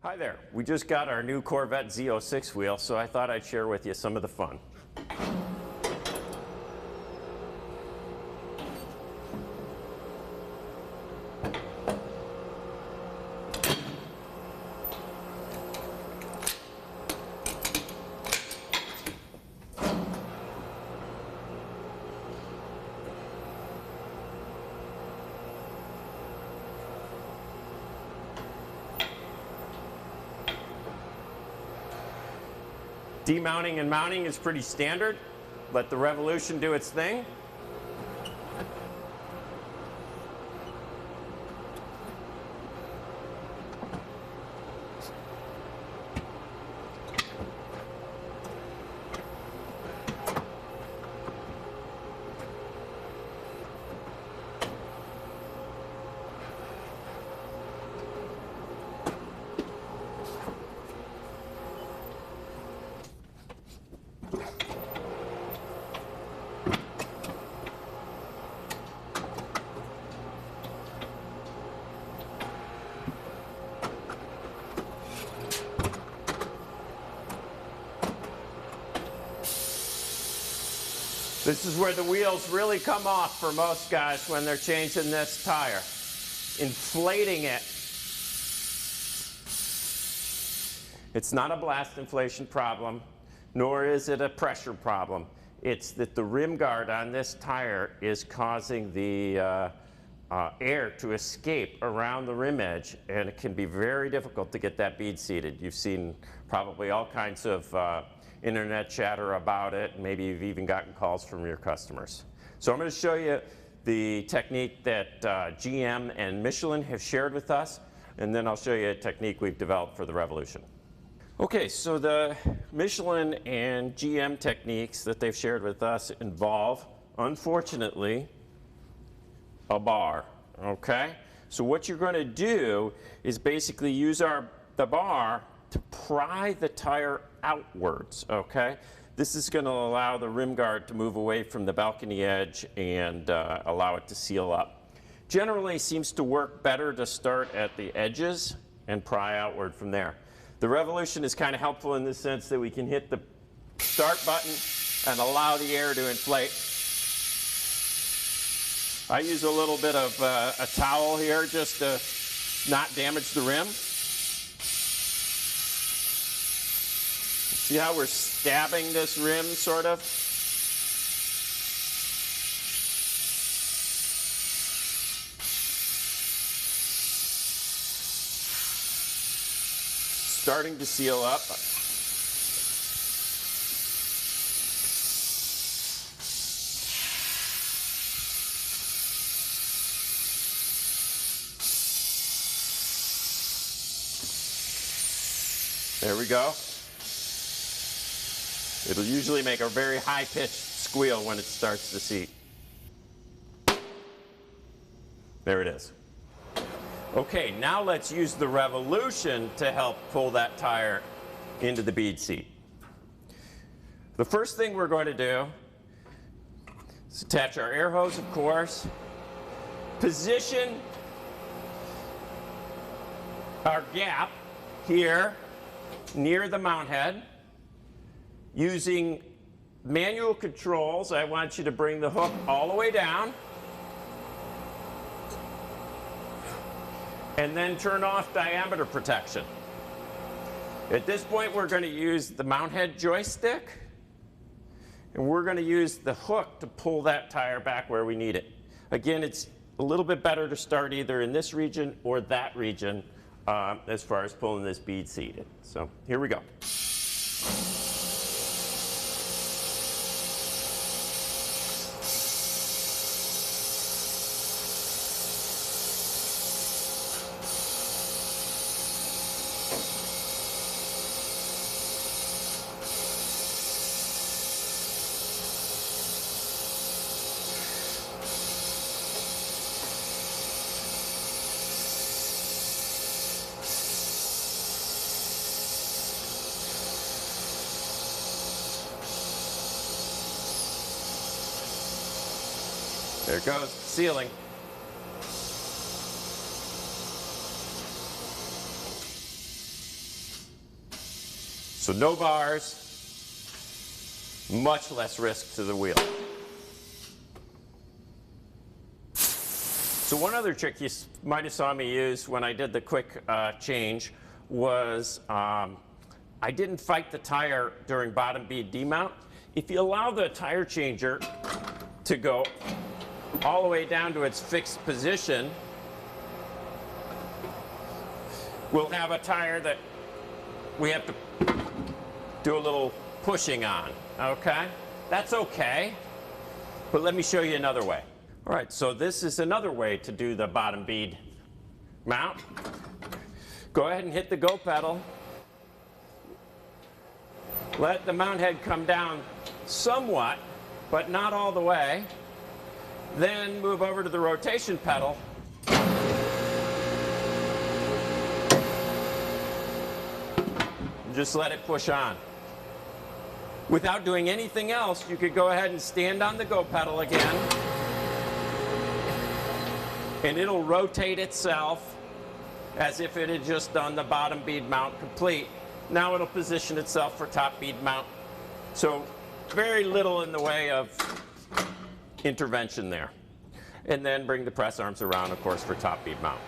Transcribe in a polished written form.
Hi there. We just got our new Corvette Z06 wheel, so I thought I'd share with you some of the fun. Demounting and mounting is pretty standard. Let the revolution do its thing. This is where the wheels really come off for most guys when they're changing this tire. Inflating it. It's not a blast inflation problem, nor is it a pressure problem. It's that the rim guard on this tire is causing the air to escape around the rim edge, and it can be very difficult to get that bead seated. You've seen probably all kinds of internet chatter about it. Maybe you've even gotten calls from your customers. So I'm going to show you the technique that GM and Michelin have shared with us, and then I'll show you a technique we've developed for the Revolution. Okay, so the Michelin and GM techniques that they've shared with us involve, unfortunately, a bar. Okay? So what you're going to do is basically use the bar to pry the tire outwards, okay? This is going to allow the rim guard to move away from the balcony edge and allow it to seal up. Generally seems to work better to start at the edges and pry outward from there. The Revolution is kind of helpful in the sense that we can hit the start button and allow the air to inflate. I use a little bit of a towel here just to not damage the rim. See how we're stabbing this rim, sort of? Starting to seal up. There we go. It'll usually make a very high-pitched squeal when it starts to seat. There it is. Okay, now let's use the Revolution to help pull that tire into the bead seat. The first thing we're going to do is attach our air hose, of course, position our gap here near the mount head. Using manual controls, I want you to bring the hook all the way down and then turn off diameter protection. At this point, we're going to use the mount head joystick, and we're going to use the hook to pull that tire back where we need it. Again, it's a little bit better to start either in this region or that region as far as pulling this bead seated. So here we go. There it goes, sealing. So no bars, much less risk to the wheel. So one other trick you might have saw me use when I did the quick change was I didn't fight the tire during bottom bead demount. If you allow the tire changer to go all the way down to its fixed position, we'll have a tire that we have to do a little pushing on, okay? That's okay, but let me show you another way. All right, so this is another way to do the bottom bead mount. Go ahead and hit the go pedal. Let the mount head come down somewhat, but not all the way. Then move over to the rotation pedal. Just let it push on. Without doing anything else, you could go ahead and stand on the go pedal again, and it'll rotate itself as if it had just done the bottom bead mount complete. Now it'll position itself for top bead mount. So very little in the way of intervention there. And then bring the press arms around, of course, for top bead mount.